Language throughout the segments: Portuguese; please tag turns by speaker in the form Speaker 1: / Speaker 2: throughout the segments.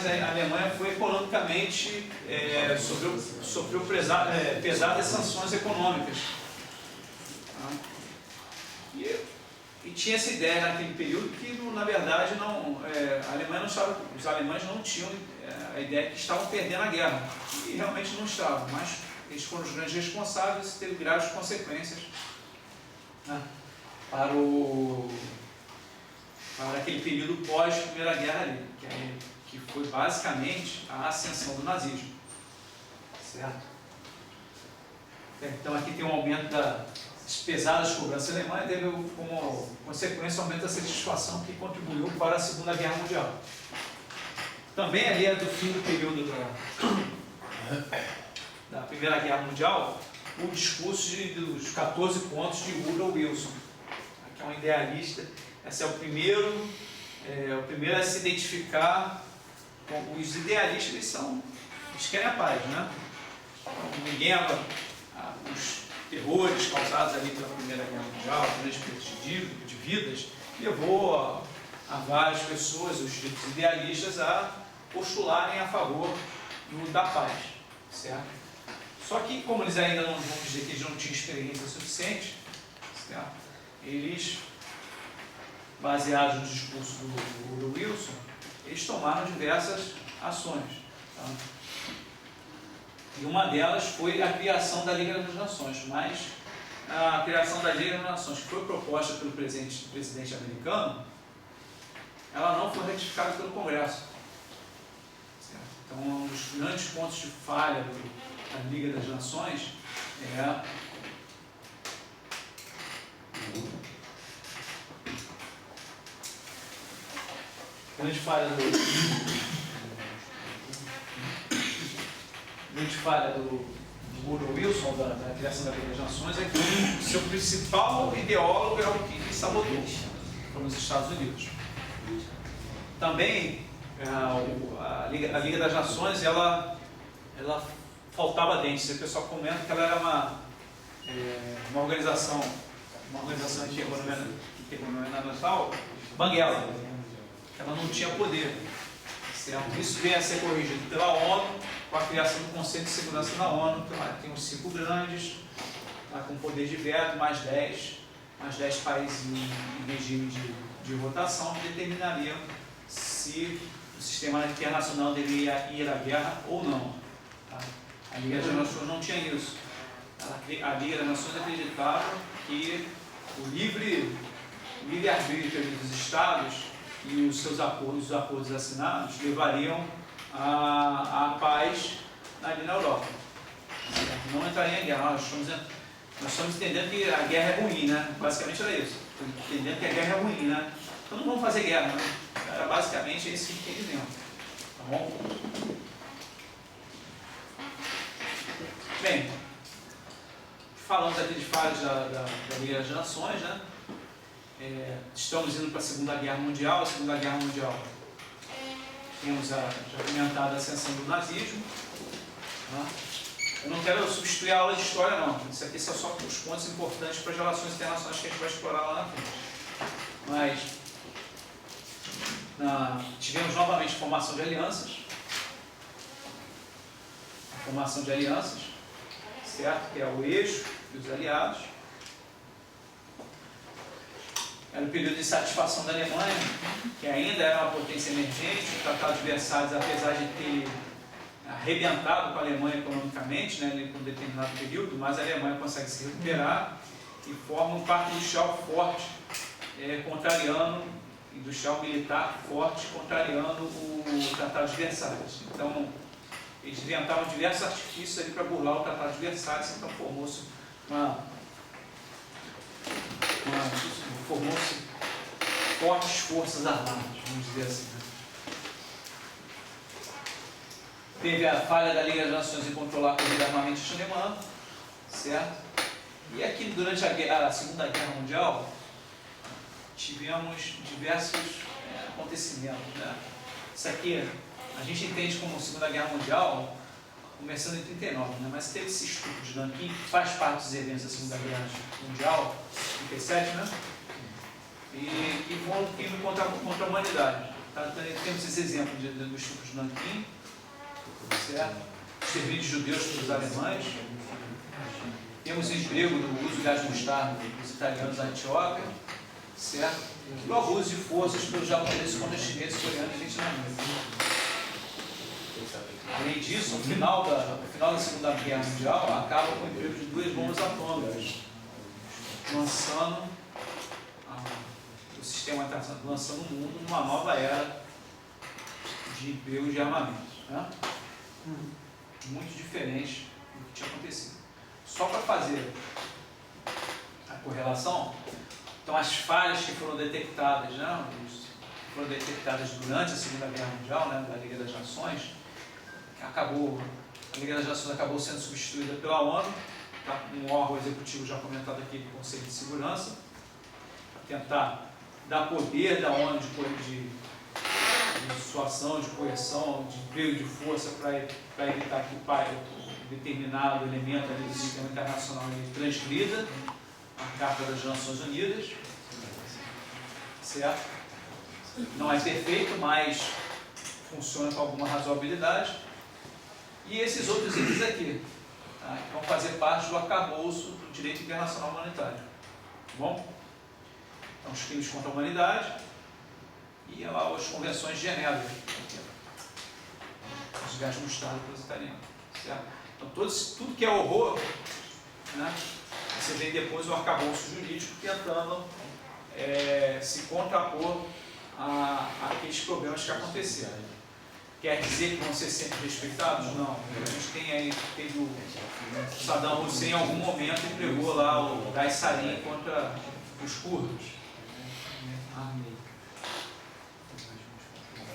Speaker 1: A Alemanha foi economicamente, sofreu pesadas sanções econômicas. E tinha essa ideia naquele período que, na verdade, a Alemanha não estava, os alemães não tinham a ideia que estavam perdendo a guerra. E realmente não estavam, mas eles foram os grandes responsáveis e teve graves consequências, né, para aquele período pós-Primeira Guerra ali, que foi basicamente a ascensão do nazismo. Certo? Então aqui tem um aumento das pesadas cobranças alemãs, teve como consequência o aumento da satisfação que contribuiu para a Segunda Guerra Mundial. Também ali é do fim do período da Primeira Guerra Mundial, o discurso dos 14 pontos de Woodrow Wilson, que é um idealista. Esse é o primeiro a se identificar com os idealistas. Eles querem a paz, né? Então, os terrores causados ali pela Primeira Guerra Mundial, a grande perda de vidas, levou a várias pessoas, os ditos idealistas, a postularem a favor da paz, certo? Só que, como eles ainda não vão dizer que eles não tinham experiência suficiente, certo? Eles, baseados no discurso do Wilson, eles tomaram diversas ações. Tá? E uma delas foi a criação da Liga das Nações, mas a criação da Liga das Nações, que foi proposta pelo presidente americano, ela não foi ratificada pelo Congresso. Certo? Então, um dos grandes pontos de falha da Liga das Nações é grande falha do Woodrow Wilson, da criação da Liga das Nações, é que o seu principal ideólogo é o que sabotou, foram os Estados Unidos. Também a Liga das Nações, ela faltava dentes. O pessoal comenta que ela era uma organização intergovernamental banguela. Ela não tinha poder. Certo? Isso veio a ser corrigido pela ONU, com a criação do Conselho de Segurança da ONU, que tem os 5 grandes, com poder de veto, mais 10 países em regime de votação, que determinariam se o sistema internacional deveria ir à guerra ou não. Tá? A Liga das Nações não tinha isso. A Liga das Nações acreditava que o livre-arbítrio dos Estados e os seus acordos assinados levariam à paz ali na Europa. Não entraria em guerra. Nós estamos entendendo que a guerra é ruim, né? Basicamente era isso. Estamos entendendo que a guerra é ruim, né? Então não vamos fazer guerra, né? Era basicamente esse entendimento. Tá bom? Bem, falamos aqui de falhas da Liga das Nações, né? Estamos indo para a Segunda Guerra Mundial. A Segunda Guerra Mundial, temos já comentado a ascensão do nazismo. Tá? Eu não quero substituir a aula de história, não. Isso aqui são só os pontos importantes para as relações internacionais que a gente vai explorar lá na frente. Mas tivemos novamente formação de alianças. A formação de alianças, certo? Que é o eixo e os aliados. Era o período de satisfação da Alemanha, que ainda era uma potência emergente. O Tratado de Versalhes, apesar de ter arrebentado com a Alemanha economicamente, né, por um determinado período, mas a Alemanha consegue se recuperar e forma um pacto industrial forte, contrariando, industrial militar forte, contrariando o Tratado de Versalhes. Então, eles inventavam diversos artifícios ali para burlar o Tratado de Versalhes, então formou-se fortes forças armadas, vamos dizer assim. Né? Teve a falha da Liga das Nações em controlar a corrida de armamento alemã, certo? E aqui, durante a Segunda Guerra Mundial, tivemos diversos acontecimentos. Né? Isso aqui, a gente entende como Segunda Guerra Mundial, começando em 39, né? Mas teve esse estupro de Nanquim, que faz parte dos eventos da Segunda Guerra Mundial, 37, né? E foi um crime contra a humanidade. Tá? Temos esse exemplo do estupro de Nanquim, certo? Extermínio de judeus pelos alemães. Temos emprego no uso de gás mostarda dos italianos na Antioquia, certo? E o abuso de forças pelos japoneses contra os chineses, coreanos e vietnamitas. Além disso, o final da Segunda Guerra Mundial acaba com o emprego de 2 bombas atômicas, lançando o sistema está lançando o mundo numa nova era de emprego de armamentos, né? Muito diferente do que tinha acontecido. Só para fazer a correlação, então as falhas que foram detectadas, né, foram detectadas durante a Segunda Guerra Mundial, né, da Liga das Nações, a Liga das Nações acabou sendo substituída pela ONU, tá? Um órgão executivo já comentado aqui do Conselho de Segurança, para tentar dar poder da ONU de dissuasão, de coerção, de emprego de força para evitar que o determinado elemento ali do sistema internacional transgrida a Carta das Nações Unidas, certo? Não é perfeito, mas funciona com alguma razoabilidade. E esses outros itens aqui, tá? Vão fazer parte do arcabouço do direito internacional humanitário. Tá bom? Então, os crimes contra a humanidade e lá as convenções de Genebra, os gás mostarda pelos italianos. Certo? Então, tudo que é horror, né, você vê depois o arcabouço jurídico tentando se contrapor àqueles problemas que aconteceram. Quer dizer que vão ser sempre respeitados? Não. A gente teve o Saddam Hussein em algum momento empregou lá o gás sarin contra os curdos,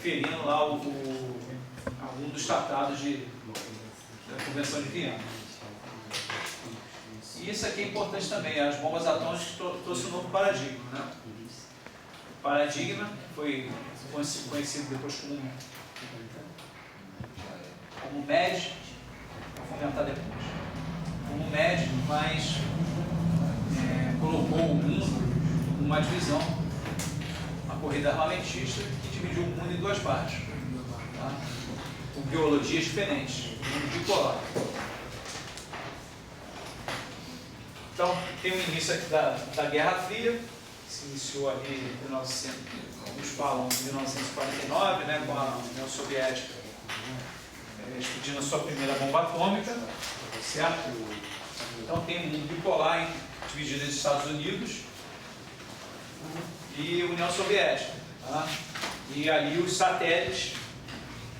Speaker 1: ferindo lá algum dos tratados da Convenção de Viena. E isso aqui é importante também, as bombas atômicas trouxe um novo paradigma, né? O paradigma foi conhecido depois como MED, vou comentar depois, como MED, mas colocou o mundo numa divisão, uma corrida armamentista que dividiu o mundo em 2 partes, tá? Com biologias diferentes, mundo bipolar. Então, tem o início aqui da Guerra Fria, que se iniciou ali em 1949, né, com a União Soviética explodindo a sua primeira bomba atômica, certo? Então tem um mundo bipolar dividido entre Estados Unidos e União Soviética, tá? E ali os satélites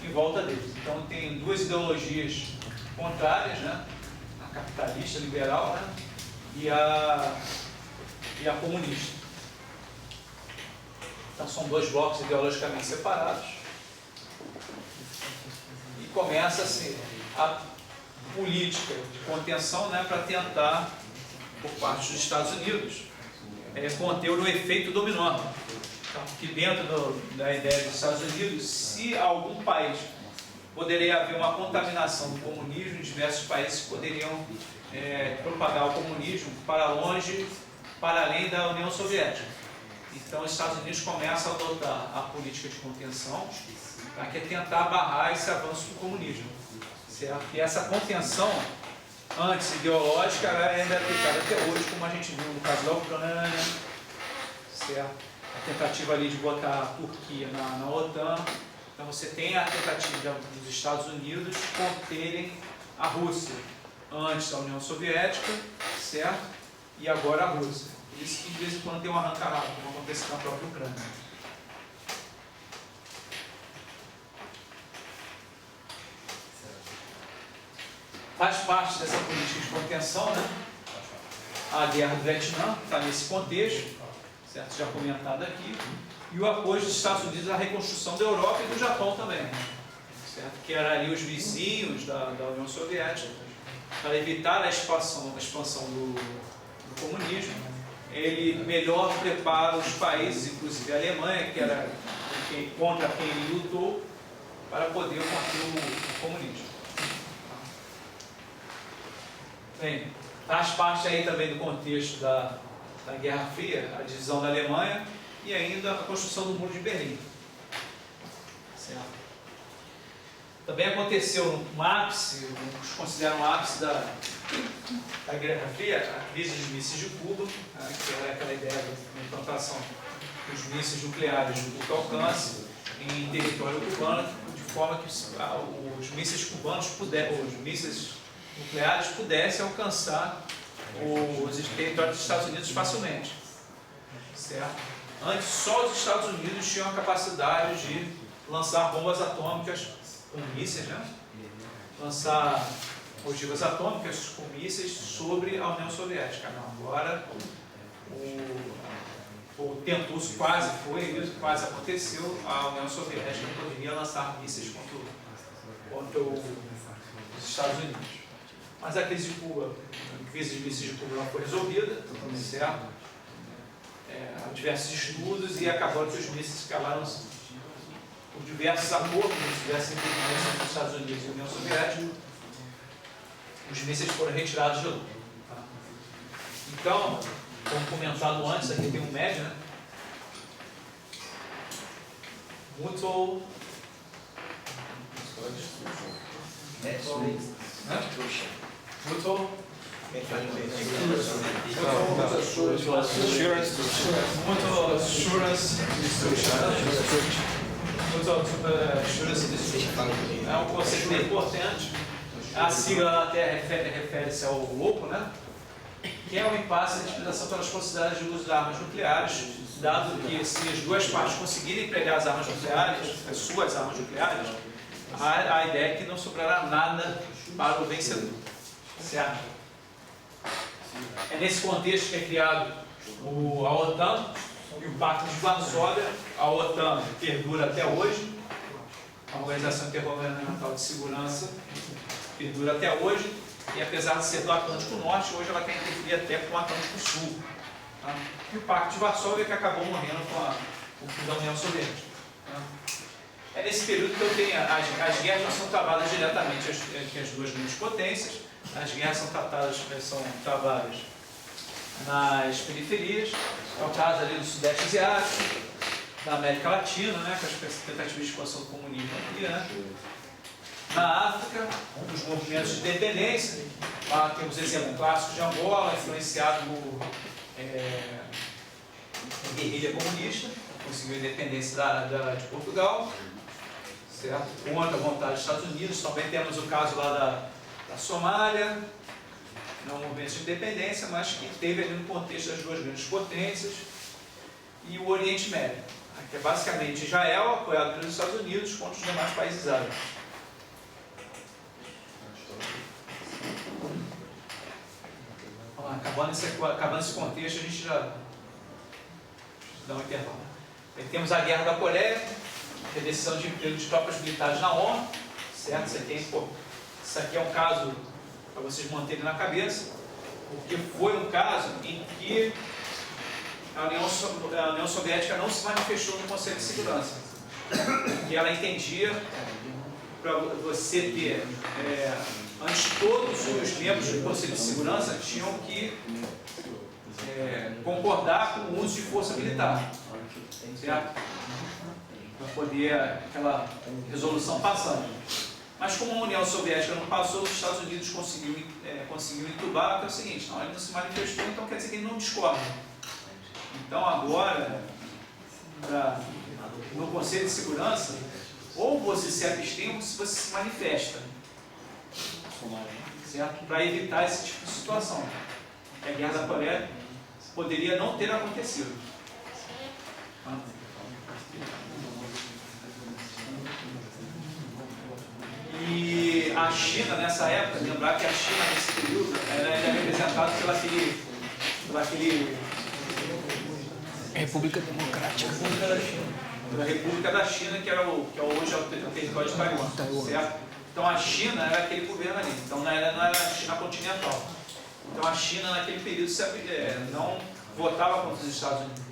Speaker 1: em volta deles. Então tem 2 ideologias contrárias, né? A capitalista, liberal, né? E a comunista. Então são 2 blocos ideologicamente separados. E começa-se a política de contenção, né, para tentar, por parte dos Estados Unidos, conter o efeito dominó. Então, que dentro da ideia dos Estados Unidos, se algum país poderia haver uma contaminação do comunismo, diversos países poderiam propagar o comunismo para longe, para além da União Soviética. Então, os Estados Unidos começam a adotar a política de contenção para tentar barrar esse avanço do comunismo. Certo? E essa contenção antes ideológica ainda é aplicada até hoje, como a gente viu no caso da Ucrânia, certo? A tentativa ali de botar a Turquia na OTAN. Então você tem a tentativa dos Estados Unidos conterem a Rússia, antes da União Soviética, certo? E agora a Rússia. Por isso que de vez em quando tem um arranca-rabo, como acontece na própria Ucrânia. Faz parte dessa política de contenção, né? A guerra do Vietnã está nesse contexto, certo? Já comentado aqui, e o apoio dos Estados Unidos à reconstrução da Europa e do Japão também, certo? Que eram ali os vizinhos da União Soviética, para evitar a expansão do comunismo. Ele melhor prepara os países, inclusive a Alemanha, que era contra quem ele lutou, para poder conter o comunismo. Bem, faz parte aí também do contexto da Guerra Fria, a divisão da Alemanha e ainda a construção do Muro de Berlim. Também aconteceu um ápice, os consideram um ápice da Guerra Fria, a crise dos mísseis de Cuba, né, que era aquela ideia da implantação dos mísseis nucleares de curto alcance em território cubano, de forma que os mísseis cubanos os mísseis nucleares pudessem alcançar os territórios dos Estados Unidos facilmente. Certo? Antes, só os Estados Unidos tinham a capacidade de lançar bombas atômicas com mísseis, né? Lançar ogivas atômicas com mísseis sobre a União Soviética. Não, agora tentou-se, quase aconteceu, a União Soviética poderia lançar mísseis contra os Estados Unidos. Mas a crise de mísseis de Cuba não foi resolvida, certo? Há diversos estudos e acabou que os mísseis escalaram por diversos acordos, diversas intervenções entre os Estados Unidos e a União Soviética. Os mísseis foram retirados de lá. Então, como comentado antes, aqui tem um médio, né? Muito é um conceito bem importante. A sigla até refere-se ao LOPO, né? Que é o impasse da utilização pelas possibilidades de uso de armas nucleares, dado que se as duas partes conseguirem empregar as armas nucleares, as suas armas nucleares, a ideia é que não sobrará nada para o vencedor. Certo? É nesse contexto que é criado a OTAN e o Pacto de Varsóvia. A OTAN perdura até hoje, a Organização Intergovernamental de Segurança perdura até hoje, e apesar de ser do Atlântico Norte, hoje ela quer interferir até com o Atlântico Sul. Tá? E o Pacto de Varsóvia que acabou morrendo com o fim da União Soviética. Tá? É nesse período que eu tenho as guerras não são travadas diretamente entre as duas grandes potências. As guerras são travadas nas periferias, é o caso ali do Sudeste Asiático, da América Latina, né, com as tentativas de expansão do comunismo aqui, né? Na África, os movimentos de independência, lá temos exemplo clássico de Angola, influenciado por guerrilha comunista, conseguiu a independência de Portugal, certo? Contra a vontade dos Estados Unidos. Também temos o caso lá da Somália, não um movimento de independência, mas que teve ali no contexto das duas grandes potências, e o Oriente Médio, que é basicamente Israel, apoiado pelos Estados Unidos, contra os demais países árabes. Acabando esse contexto, a gente já dá um intervalo. Aí temos a Guerra da Coreia, a decisão de emprego de tropas militares na ONU, certo? Isso aqui é um caso para vocês manterem na cabeça, porque foi um caso em que a União Soviética não se manifestou no Conselho de Segurança, que ela entendia para você ter, antes todos os membros do Conselho de Segurança tinham que concordar com o uso de força militar, certo? Para poder aquela resolução passar. Mas como a União Soviética não passou, os Estados Unidos conseguiu entubar, que é o seguinte: não, ele não se manifestou, então quer dizer que ele não discorda. Então agora, no Conselho de Segurança, ou você se abstém ou você se manifesta, certo? Para evitar esse tipo de situação. A Guerra da Coreia poderia não ter acontecido. E a China, nessa época, lembrar que a China, nesse período, ela era representada pela
Speaker 2: República Democrática.
Speaker 1: Pela República da China, que hoje é o território de Taiwan, certo? Então a China era aquele governo ali, então não era a China continental. Então a China, naquele período, não votava contra os Estados Unidos,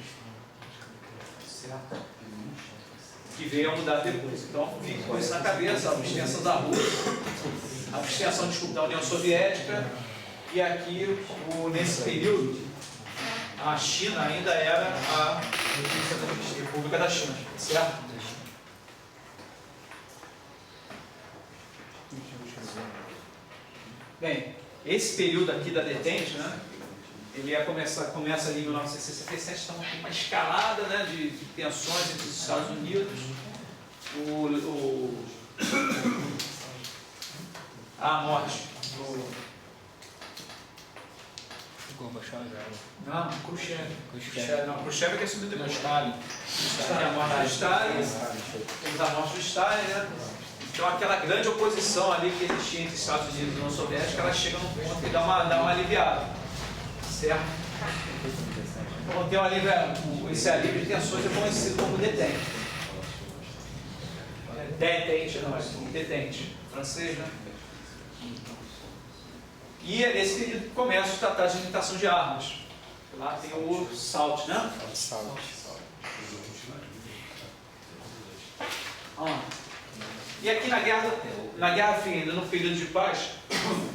Speaker 1: certo? Que veio a mudar depois. Então fique com isso na cabeça: a abstenção da Rússia, a abstenção, da União Soviética, e aqui, nesse período, a China ainda era a República da China, certo? Bem, esse período aqui da detente, né, ele começa ali em 1967, então uma escalada, né, de tensões entre os Estados Unidos, a morte do... Não, Khrushchev. Não, Khrushchev é que assumiu depois.
Speaker 3: Stalin.
Speaker 1: A morte do Stalin, temos a morte do Stalin, né? Então aquela grande oposição ali que existia entre Estados Unidos e União Soviética, ela chega num ponto e dá uma aliviada, certo? Então tem esse alívio de tensões é conhecido como detente. Detente, não, é detente, francês, né? E é nesse período que começa os tratados de limitação de armas. Lá tem o SALT, né?
Speaker 2: SALT.
Speaker 1: E aqui na Guerra Fria, ainda no período de paz,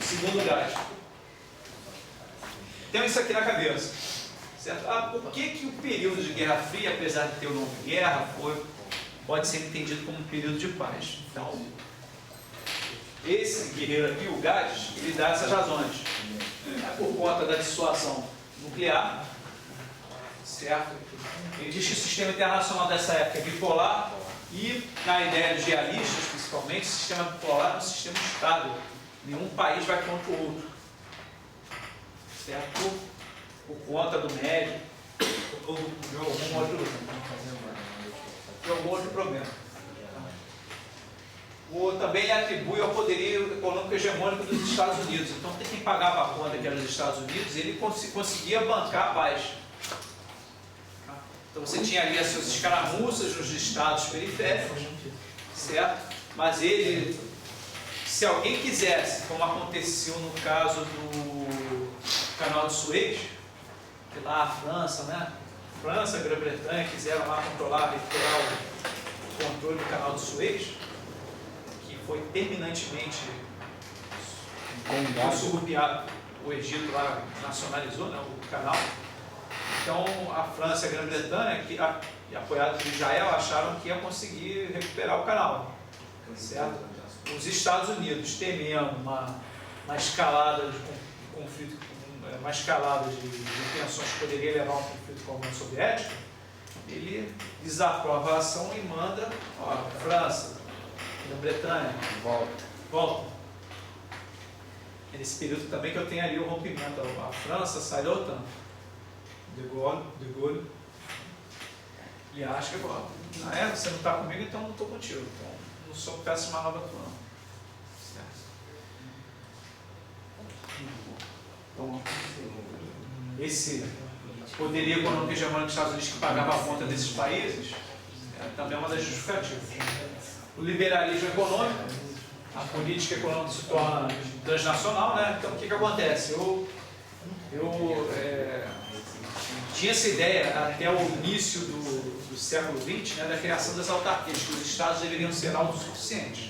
Speaker 1: segundo gás, temos isso aqui na cabeça. Certo? Por que o período de Guerra Fria, apesar de ter o nome guerra, pode ser entendido como um período de paz? Então, esse guerreiro aqui, o Gades, ele dá essas razões. Por conta da dissuasão nuclear, certo? Ele diz que o sistema internacional dessa época é bipolar e, na ideia dos realistas, principalmente, o sistema bipolar é um sistema estável. Nenhum país vai contra o outro. Certo? Por conta do médio ou de algum outro problema. Também ele atribui ao poderio econômico hegemônico dos Estados Unidos. Então, quem pagava a conta, que era os Estados Unidos, ele conseguia bancar a paz. Então, você tinha ali as suas escaramuças nos estados periféricos, certo? Mas ele, se alguém quisesse, como aconteceu no caso do Canal de Suez, que lá a França, né? França, Grã-Bretanha quiseram lá recuperar o controle do Canal de Suez, foi terminantemente surrupiado. O Egito lá nacionalizou, né, o canal. Então a França e a Grã-Bretanha, apoiados por Israel, acharam que ia conseguir recuperar o canal. Certo? Os Estados Unidos, temendo uma escalada de conflito, uma escalada de tensões que poderia levar a um conflito com a União Soviética, ele desaprova a ação e manda, França, Grã-Bretanha, volta. É nesse período também que eu tenho ali o rompimento. A França sai da OTAN. De Gaulle, e acha que você não está comigo, então não estou contigo. Então não sou peça uma nova tua. Certo? Então, esse poderio econômico hegemônico dos Estados Unidos que pagava a conta desses países também é uma das justificativas. O liberalismo econômico, a política econômica se torna transnacional, né? Então o que acontece? Eu tinha essa ideia até o início do século XX, né, da criação das autarquias, que os estados deveriam ser autossuficientes.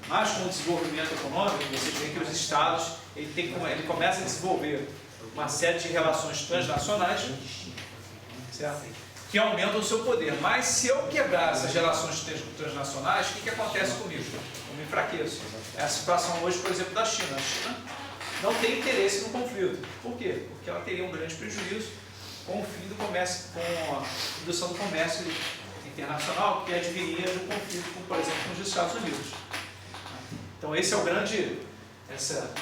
Speaker 1: Mas com o desenvolvimento econômico, vocês veem que os estados ele começa a desenvolver uma série de relações transnacionais, certo? Que aumentam o seu poder. Mas se eu quebrar essas relações transnacionais, o que acontece comigo? Eu me enfraqueço. É a situação hoje, por exemplo, da China. A China não tem interesse no conflito. Por quê? Porque ela teria um grande prejuízo com o fim do comércio, com a redução do comércio internacional, que adviria do conflito, por exemplo, com os Estados Unidos. Então esse é o grande, essa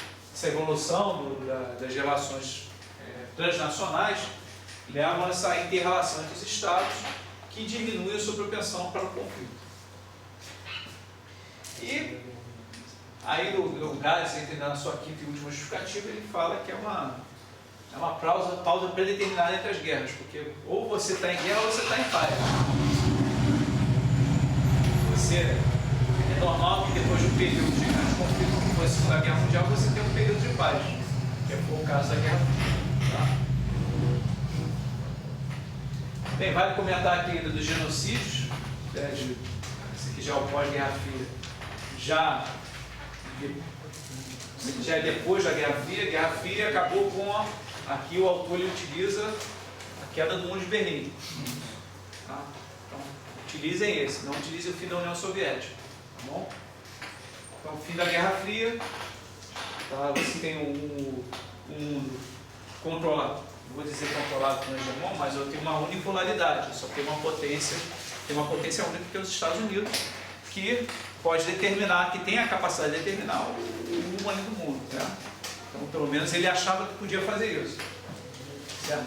Speaker 1: evolução das relações transnacionais levam a essa inter-relação entre os estados que diminui a sua propensão para o conflito. E aí o Gades, entra na sua quinta e última justificativa, ele fala que é uma pausa predeterminada entre as guerras, porque ou você está em guerra ou você está em paz. É normal que depois de um período de grande conflito, como foi a Segunda Guerra Mundial, você tenha um período de paz, que foi o caso da Guerra Fria. Tá? Bem, vale comentar aqui ainda dos genocídios, esse aqui já é o pós-Guerra Fria, já é depois da Guerra Fria. A Guerra Fria acabou com, aqui o autor ele utiliza a queda do Muro de Berlim. Tá? Então, utilizem esse, não utilizem o fim da União Soviética. Tá bom? Então, o fim da Guerra Fria, Tá? Você tem um mundo controlado, vou dizer controlado pelo hegemon, mas eu tenho uma unipolaridade, só tem uma potência única que é os Estados Unidos, que pode determinar, que tem a capacidade de determinar o rumo do mundo. Tá? Então, pelo menos ele achava que podia fazer isso. Certo?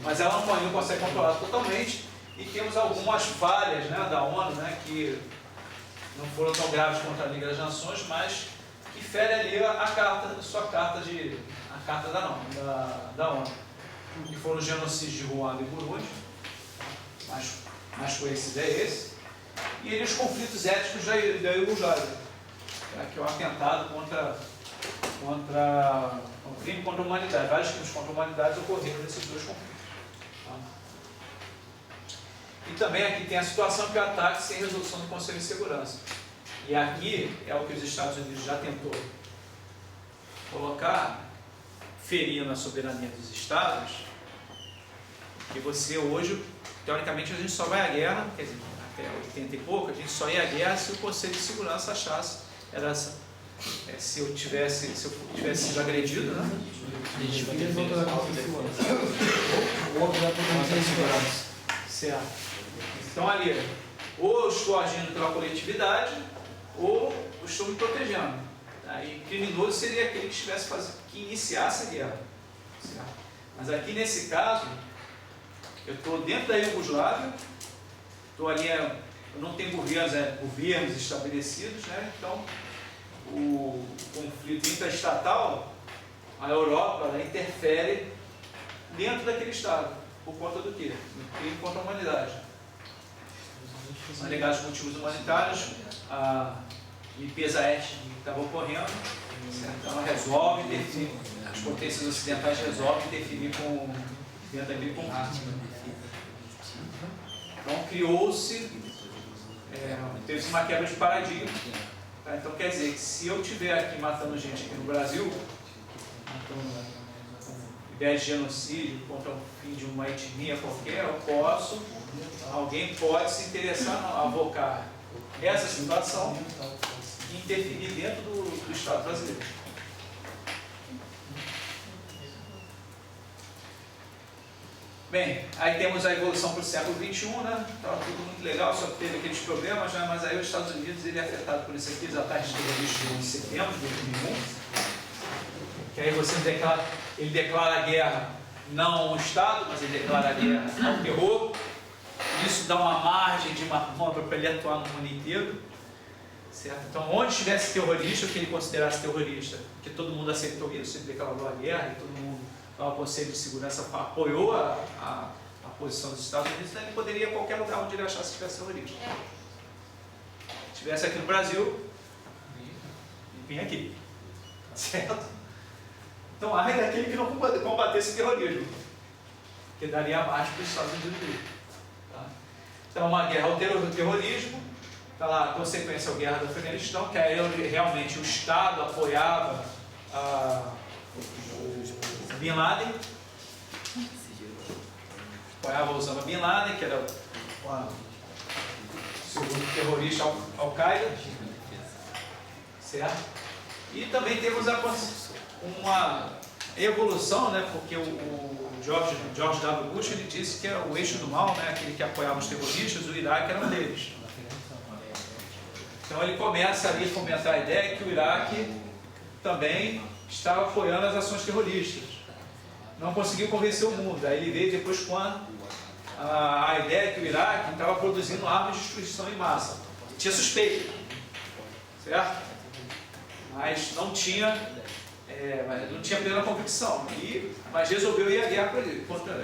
Speaker 1: Mas ela não consegue controlar totalmente, e temos algumas falhas, né, da ONU, né, que não foram tão graves contra a Liga das Nações, mas que fere ali a carta da ONU, que foram os genocídios de Ruanda e Burundi, mais conhecido é esse, e os conflitos étnicos da Iugoslávia, que é um atentado contra um crime contra a humanidade. Vários crimes contra a humanidade ocorreram nesses dois conflitos. Tá? E também aqui tem a situação que é o ataque sem resolução do Conselho de Segurança. E aqui é o que os Estados Unidos já tentou colocar, ferindo a soberania dos Estados, que você hoje, teoricamente, a gente só vai à guerra, quer dizer, até 80 e pouco, a gente só ia à guerra se o Conselho de Segurança achasse, se eu tivesse sido agredido, né? Certo. Então ali, ou eu estou agindo pela coletividade, ou eu estou me protegendo. Tá? E criminoso seria aquele que iniciasse a guerra. Certo? Mas aqui nesse caso, eu estou dentro da Iugoslávia, estou ali, eu não tenho governos estabelecidos, né? Então o conflito intraestatal, a Europa, ela interfere dentro daquele Estado, por conta do quê? Do crime contra a humanidade. Alegados motivos humanitários, a limpeza étnica que estava ocorrendo, então ela resolve interferir, as potências ocidentais resolvem interferir dentro daquele conflito. Então criou-se, teve uma quebra de paradigma. Tá? Então quer dizer que se eu estiver aqui matando gente aqui no Brasil, ideia de genocídio contra o fim de uma etnia qualquer, alguém pode se interessar a avocar essa situação e interferir dentro do Estado brasileiro. Bem, aí temos a evolução para o século XXI, né? Estava tudo muito legal, só que teve aqueles problemas, né? Mas aí os Estados Unidos ele é afetado por isso aqui, os ataques terroristas de 11 de setembro de 2001, que aí ele declara a guerra não ao Estado, mas ele declara a guerra ao terror. Isso dá uma margem de manobra para ele atuar no mundo inteiro. Certo? Então, onde tivesse terrorista, o que ele considerasse terrorista, que todo mundo aceitou isso, ele declarou a guerra e todo mundo, o Conselho de Segurança apoiou a posição dos Estados Unidos, então ele poderia ir a qualquer lugar onde ele achasse que tivesse terrorista. Se estivesse aqui no Brasil, ele vinha aqui. Certo? Então, ai daquele que não combatesse o terrorismo, que daria mais para os Estados Unidos. Tá? Então, uma guerra ao terrorismo, está lá a consequência da guerra do Afeganistão, que aí realmente o Estado apoiava o Bin Laden, apoiava Osama Bin Laden, que era o segundo terrorista Al-Qaeda, certo? E também temos uma evolução, né? Porque o George W. Bush ele disse que era o eixo do mal, né? Aquele que apoiava os terroristas, o Iraque era um deles. Então ele começa ali a fomentar a ideia que o Iraque também estava apoiando as ações terroristas. Não conseguiu convencer o mundo. Aí ele veio depois com a ideia que o Iraque estava produzindo armas de destruição em massa. Tinha suspeita, certo? Mas não tinha plena convicção. Mas resolveu ir à guerra contra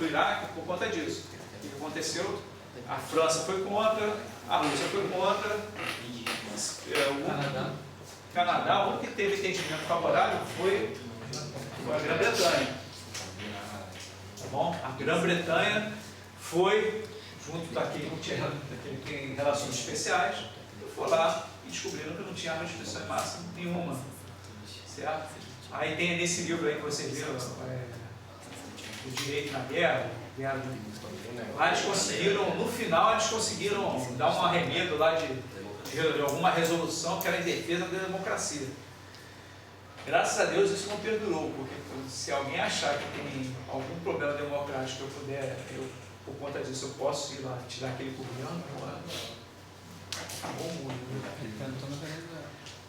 Speaker 1: o Iraque por conta disso. O que aconteceu? A França foi contra, a Rússia foi contra, o Canadá, o único que teve entendimento favorável foi a Grã-Bretanha. Tá bom? A Grã-Bretanha foi, junto daquele que tem relações especiais, foi lá e descobriram que não tinha arma de destruição em massa nenhuma. Certo? Aí tem nesse livro aí que vocês viram, O Direito na Guerra, lá eles conseguiram, no final eles conseguiram dar um arremedo lá de alguma resolução que era em defesa da democracia. Graças a Deus isso não perdurou, porque se alguém achar que tem algum problema democrático por conta disso, eu posso ir lá tirar aquele governo, acabou o mundo.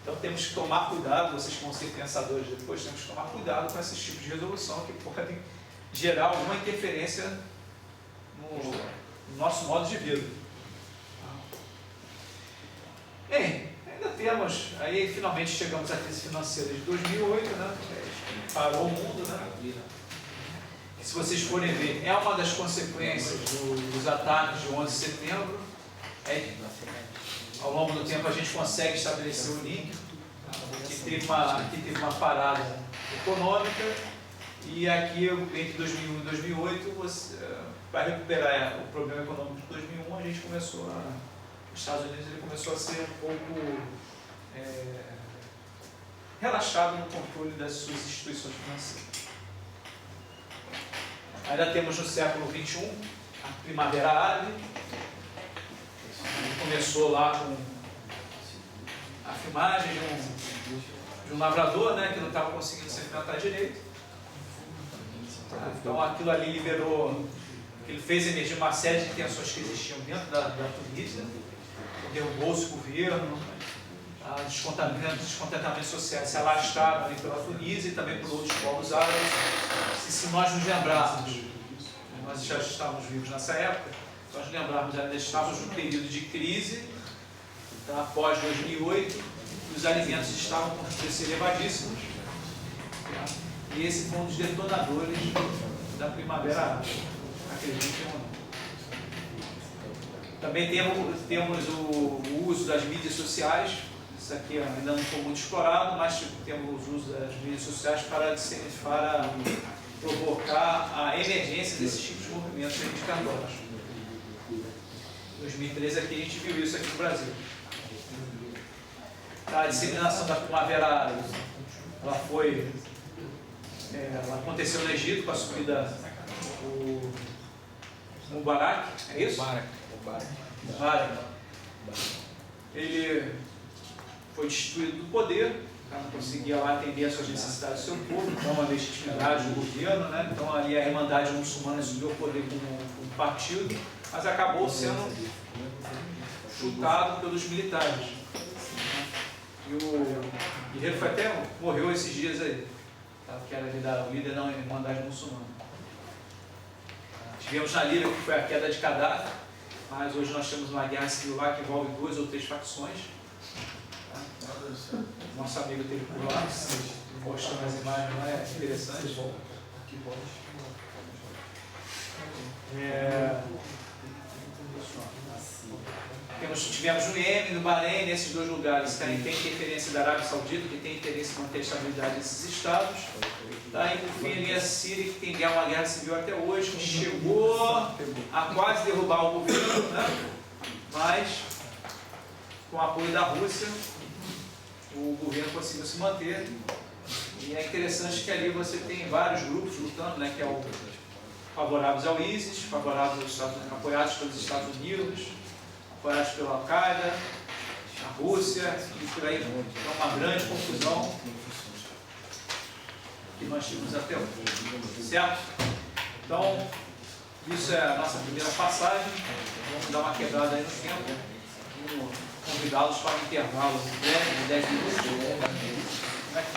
Speaker 1: Então temos que tomar cuidado, vocês que vão ser pensadores depois, temos que tomar cuidado com esses tipos de resolução que podem gerar alguma interferência no nosso modo de vida. Bem, ainda temos, aí finalmente chegamos à crise financeira de 2008, né? Parou o mundo, né? Se vocês forem ver, é uma das consequências dos ataques de 11 de setembro. Ao longo do tempo a gente consegue estabelecer o link. Aqui teve uma parada econômica e aqui entre 2001 e 2008, para recuperar o problema econômico de 2001, a gente começou os Estados Unidos começou a ser um pouco relaxado no controle das suas instituições financeiras. Ainda temos no século XXI a Primavera Árabe. Começou lá com a filmagem de um lavrador, né, que não estava conseguindo se alimentar direito. Então aquilo ali liberou, aquilo fez emergir uma série de tensões que existiam dentro da Tunísia, derrubou-se o governo, descontentamentos sociais se alastraram ali pela Tunísia e também por outros povos árabes. Se nós nos lembrarmos, nós já estávamos vivos nessa época, se nós nos lembrarmos, ainda estávamos num período de crise, tá, após 2008, os alimentos estavam com preços elevadíssimos, tá, e esse foi um dos detonadores da Primavera Árabe, acreditem ou não. Também temos o uso das mídias sociais. Isso aqui ainda não foi muito explorado, mas temos o uso das mídias sociais para provocar a emergência desses tipos de movimentos reivindicatórios. Em 2013 aqui a gente viu isso aqui no Brasil. A disseminação da Primavera Árabe, ela aconteceu no Egito com a subida do Mubarak, é isso? Mubarak. Ele foi destituído do poder, não conseguia lá atender às suas necessidades do seu povo, então uma legitimidade do governo, né? Então ali a Irmandade Muçulmana subiu ao poder como partido, mas acabou sendo chutado pelos militares. E o guerreiro morreu esses dias aí, tá? Que era o líder da Irmandade Muçulmana. Tivemos na Líbia que foi a queda de Gaddafi, mas hoje nós temos uma guerra civil lá que envolve 2 ou 3 facções. Nosso amigo teve por lá, mostrando as imagens, não é interessante? Tivemos no Iêmen, no Bahrein, nesses 2 lugares tem interferência da Arábia Saudita, que tem interesse em manter a estabilidade desses estados. Tá, e por fim ali a Síria, que tem uma guerra civil até hoje, que chegou a quase derrubar o governo, né? Mas com o apoio da Rússia, o governo conseguiu se manter. E é interessante que ali você tem vários grupos lutando, né? Que é o favoráveis ao ISIS, favoráveis aos Estados Unidos, apoiados pelos Estados Unidos, apoiados pela Al-Qaeda, a Rússia e por aí. Então uma grande confusão que nós tivemos até hoje, certo? Então, isso é a nossa primeira passagem. Vamos dar uma quebrada aí no tempo. Vamos convidá-los para um intervalo breve de 10 minutos.